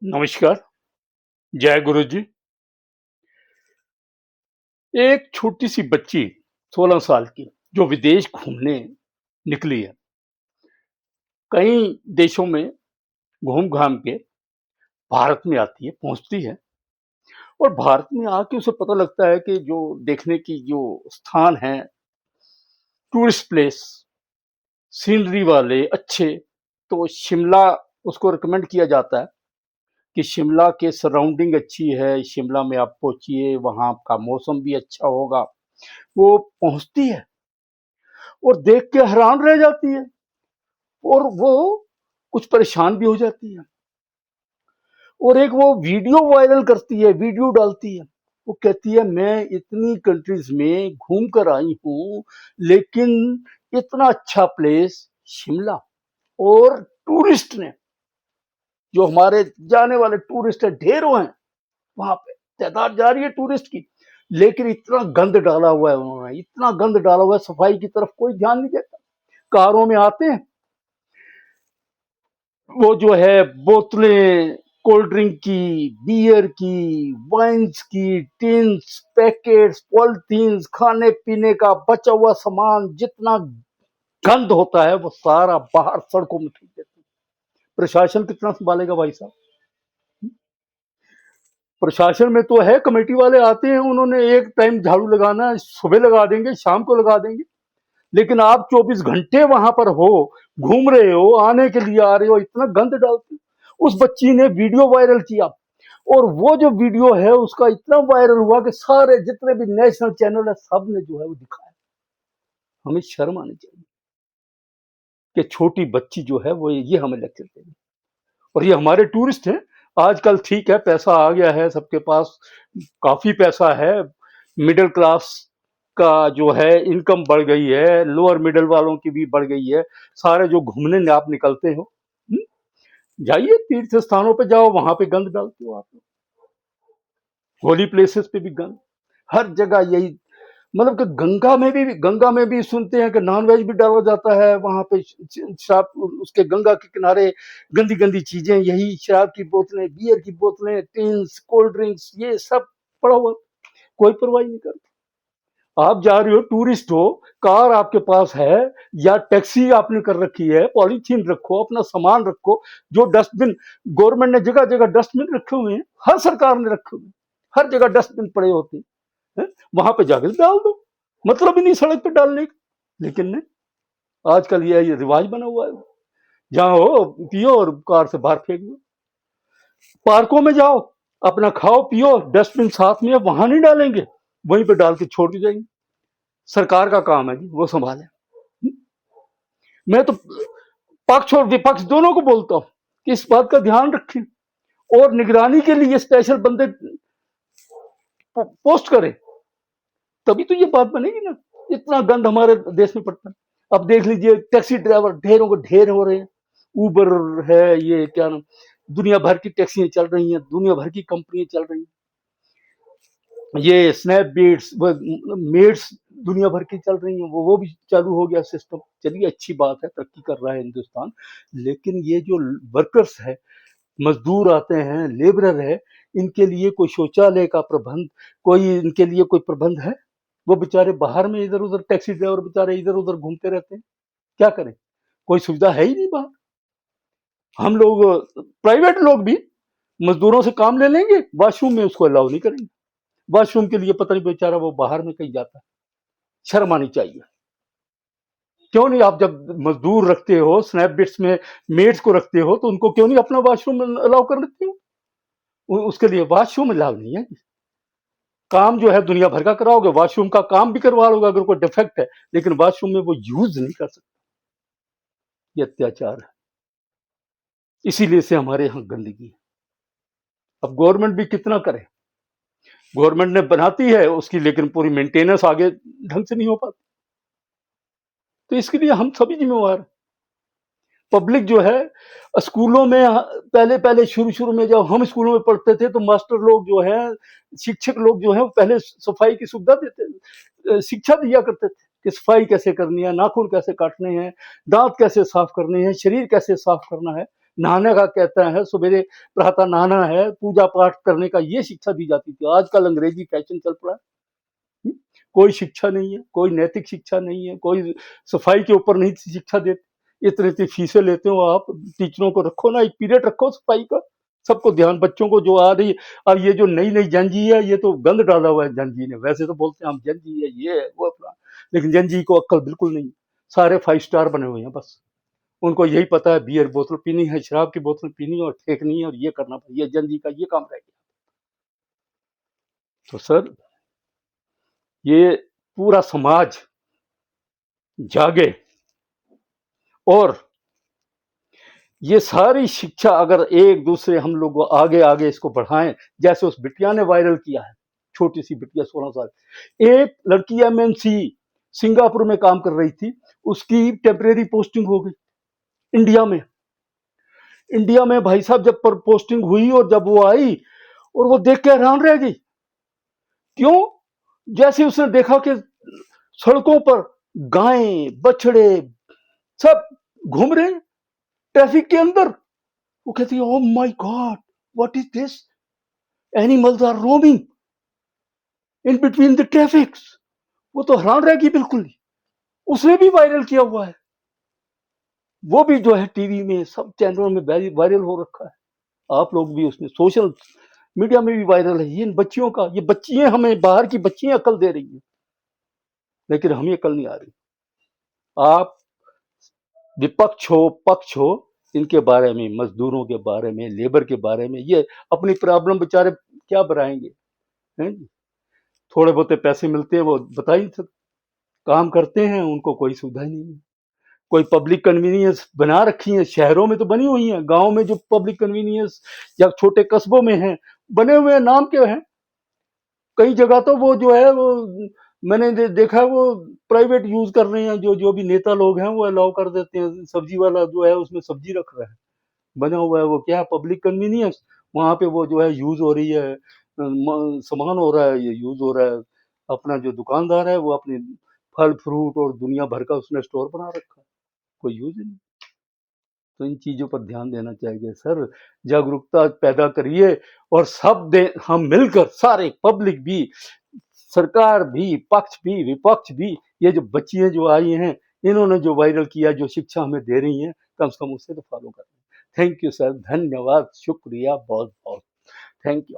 नमस्कार, जय गुरु जी। एक छोटी-सी बच्ची 16 साल की जो विदेश घूमने निकली है, कई देशों में घूम-घाम के भारत में आती है, पहुँचती है और भारत में आके उसे पता लगता है कि जो देखने की जो स्थान हैं, टूरिस्ट प्लेस, सीनरी वाले अच्छे, तो शिमला उसको रिकमेंड किया जाता है कि शिमला के सराउंडिंग अच्छी है, शिमला में आप पहुँचिए, वहाँ का मौसम भी अच्छा होगा। वो पहुँचती है और देख के हैरान रह जाती है और वो कुछ परेशान भी हो जाती है और एक वो वीडियो वायरल करती है, वीडियो डालती है। वो कहती है मैं इतनी कंट्रीज में घूम कर आई हूँ, लेकिन इतना अच्छा प्लेस शिमला। और टूरिस्ट ने, जो हमारे जाने वाले टूरिस्ट है ढेरों हैं वहां पे, तादाद जा रही है टूरिस्ट की, लेकिन इतना गंद डाला हुआ है उन्होंने, इतना गंद डाला हुआ है, सफाई की तरफ कोई ध्यान नहीं देता। कारों में आते हैं, वो जो है बोतलें, कोल्ड ड्रिंक की, बियर की, वाइन्स की, टिन्स, पैकेट्स, पॉलिथीन्स, खाने पीने का बचा हुआ सामान, जितना गंद होता है वो सारा बाहर सड़कों में फेंक देते हैं। प्रशासन कितना संभालेगा भाई साहब? प्रशासन में तो है, कमेटी वाले आते हैं, उन्होंने एक टाइम झाड़ू लगाना है, सुबह लगा देंगे, शाम को लगा देंगे, लेकिन आप 24 घंटे वहां पर हो, घूम रहे हो, आने के लिए आ रहे हो, इतना गंद डालते हो। उस बच्ची ने वीडियो वायरल किया और वो जो वीडियो है उसका इतना वायरल हुआ कि सारे जितने भी नेशनल चैनल है सब ने जो है वो दिखाया। हमें शर्म आनी चाहिए कि छोटी बच्ची जो है वो ये हमें लेक्चर देगी। और ये हमारे टूरिस्ट हैं। आजकल ठीक है, पैसा आ गया है सबके पास, काफी पैसा है, मिडिल क्लास का जो है इनकम बढ़ गई है, लोअर मिडिल वालों की भी बढ़ गई है। सारे जो घूमने आप निकलते हो, जाइए तीर्थ स्थानों पे जाओ, वहां पे गंद डालते हो आप लोग, होली प्लेसेस पे भी गंद, हर जगह यही। मतलब कि गंगा में भी सुनते हैं कि नॉनवेज भी डाला जाता है वहां पे, शराब, उसके गंगा के किनारे गंदी गंदी चीजें, यही शराब की बोतलें, बियर की बोतलें, टिन्स, कोल्ड ड्रिंक्स, ये सब पड़ा हुआ, कोई परवाह नहीं करता। आप जा रहे हो, टूरिस्ट हो, कार आपके पास है या टैक्सी आपने कर रखी है, पॉलीथीन रखो, अपना सामान रखो। जो डस्टबिन, गवर्नमेंट ने जगह जगह डस्टबिन रखे हुए हैं, हर सरकार ने रखे हुए हैं, हर जगह डस्टबिन पड़े होते हैं, वहां पे जाकर डाल दो, मतलब ही नहीं सड़क पे डालने का। लेकिन नहीं, आजकल ये रिवाज बना हुआ है, जहां हो पियो और कार से बाहर फेंक दो। पार्कों में जाओ, अपना खाओ पियो, डस्टबिन साथ में है, वहां नहीं डालेंगे, वहीं पे डाल के छोड़ के जाएंगे। सरकार का काम है जी, वो संभाले। मैं तो पक्ष और विपक्ष दोनों को बोलता हूं कि इस बात का ध्यान रखें और निगरानी के लिए स्पेशल बंदे पोस्ट करें, तभी तो ये बात बनेगी ना। इतना गंद हमारे देश में पड़ता है। अब देख लीजिए, टैक्सी ड्राइवर ढेरों को ढेर हो रहे हैं, उबर है, ये क्या नाम, दुनिया भर की टैक्सियां चल रही हैं, दुनिया भर की कंपनियां चल रही हैं, ये स्नैपडील्स, मेड्स दुनिया भर की चल रही हैं, वो भी चालू हो गया सिस्टम। चलिए अच्छी बात है, तरक्की कर रहा है हिंदुस्तान। लेकिन ये जो वर्कर्स है, मजदूर आते हैं, लेबरर है, इनके लिए कोई शौचालय का प्रबंध, कोई इनके लिए कोई प्रबंध है? वो बेचारे बाहर में इधर उधर, टैक्सी ड्राइवर बेचारे इधर उधर घूमते रहते हैं, क्या करें? कोई सुविधा है ही नहीं बाहर। हम लोग, प्राइवेट लोग भी मजदूरों से काम ले लेंगे, वॉशरूम में उसको अलाउ नहीं करेंगे। वॉशरूम के लिए पता नहीं बेचारा वो बाहर में कहीं जाता है। शर्म आनी चाहिए। क्यों नहीं, आप जब मजदूर रखते हो, स्नैपडिट्स में मेड्स को रखते हो, तो उनको क्यों नहीं अपना वॉशरूम अलाउ कर देते हो? उसके लिए वॉशरूम अलाउ नहीं है। काम जो है दुनिया भर का कराओगे, वॉशरूम का काम भी करवा लोगे अगर कोई डिफेक्ट है, लेकिन वॉशरूम में वो यूज नहीं कर सकते। ये अत्याचार है, इसीलिए से हमारे यहाँ गंदगी है। अब गवर्नमेंट भी कितना करे, गवर्नमेंट ने बनाती है उसकी, लेकिन पूरी मेंटेनेंस आगे ढंग से नहीं हो पाती, तो इसके लिए हम सभी जिम्मेवार हैं। पब्लिक जो है, स्कूलों में पहले पहले शुरू शुरू में जब हम स्कूलों में पढ़ते थे, तो मास्टर लोग जो है, शिक्षक लोग जो है, पहले सफाई की सुविधा देते, शिक्षा दिया करते थे कि सफाई कैसे करनी है, नाखून कैसे काटने हैं, दांत कैसे साफ करने हैं, शरीर कैसे साफ करना है। नहाने का कहता है, सवेरे प्रातः नहाना है, पूजा पाठ करने का, ये शिक्षा दी जाती थी। आजकल अंग्रेजी फैशन चल पड़ा है। हुँ? कोई शिक्षा नहीं है, कोई नैतिक शिक्षा नहीं है, कोई सफाई के ऊपर नहीं शिक्षा देते। इतनी-इतनी फीसें लेते हो आप, टीचरों को रखो ना, एक पीरियड रखो सफाई का। सबको ध्यान, बच्चों को जो आ रही है। अब ये जो नई-नई जेन ज़ी है, ये तो गंद डाला हुआ है जेन ज़ी ने। वैसे तो बोलते हैं हम जेन ज़ी है, ये है, वो है, फलाना। लेकिन जेन ज़ी को अक्ल बिल्कुल नहीं है। सारे 5 स्टार बने हुए हैं बस। उनको यही पता है बियर बोतल पीनी है, शराब की बोतल पीनी है और फेंकनी है और ये करना है। ये जेन ज़ी का ये काम रह गया। तो सर, ये पूरा समाज जागे और ये सारी शिक्षा अगर एक दूसरे हम लोग आगे आगे इसको बढ़ाएं, जैसे उस बिटिया ने वायरल किया है, छोटी सी बिटिया 16 साल, एक लड़की एमएनसी सिंगापुर में काम कर रही थी, उसकी टेम्परेरी पोस्टिंग हो गई इंडिया में। इंडिया में भाई साहब जब पर पोस्टिंग हुई और जब वो आई और वो देख के हैरान रह गई। क्यों? जैसे उसने देखा कि सड़कों पर गायें, बछड़े सब घूम रहे हैं ट्रैफिक के अंदर। वो कहती है, oh my God, what is this? Animals are roaming in between the traffics. वो तो हैरान रह गई बिल्कुल। उसने भी वायरल किया हुआ है, वो भी जो है टीवी में सब चैनलों में वायरल हो रखा है। आप लोग भी उसमें सोशल मीडिया में भी वायरल है। ये इन बच्चियों का, ये बच्चियां हमें, बाहर की बच्चियां अकल दे रही हैं, लेकिन हमें अकल नहीं आ रही। आप विपक्ष हो पक्ष हो, इनके बारे में, मजदूरों के बारे में, लेबर के बारे में, ये अपनी प्रॉब्लम बेचारे क्या बनाएंगे हैं? थोड़े बहुते पैसे मिलते हैं, वो बता ही सकते, काम करते हैं, उनको कोई सुविधा ही नहीं है। कोई पब्लिक कन्वीनियंस बना रखी है, शहरों में तो बनी हुई है, गांव में जो पब्लिक कन्वीनियंस या छोटे कस्बों में हैं, बने हुए हैं, नाम के हैं। कई जगह तो वो जो है वो मैंने देखा है, वो प्राइवेट यूज कर रहे हैं, जो जो भी नेता लोग हैं वो अलाउ कर देते हैं। सब्जी वाला जो है उसमें सब्जी रख रहा है, बना हुआ है, वो क्या पब्लिक कन्वीनियंस, वहां पे वो जो है यूज हो रही है, सामान हो रहा है, ये यूज हो रहा है। अपना जो दुकानदार है वो अपने फल फ्रूट और दुनिया भर का उसने स्टोर बना रखा है, कोई यूज ही नहीं। तो इन चीजों पर ध्यान देना चाहिए सर, जागरूकता पैदा करिए और सब दे, हम मिलकर सारे, पब्लिक भी, सरकार भी, पक्ष भी, विपक्ष भी, ये जो बच्चियां जो आई हैं, इन्होंने जो वायरल किया, जो शिक्षा हमें दे रही हैं, कम से कम उससे तो फॉलो करें। थैंक यू सर, धन्यवाद, शुक्रिया बहुत बहुत, थैंक यू।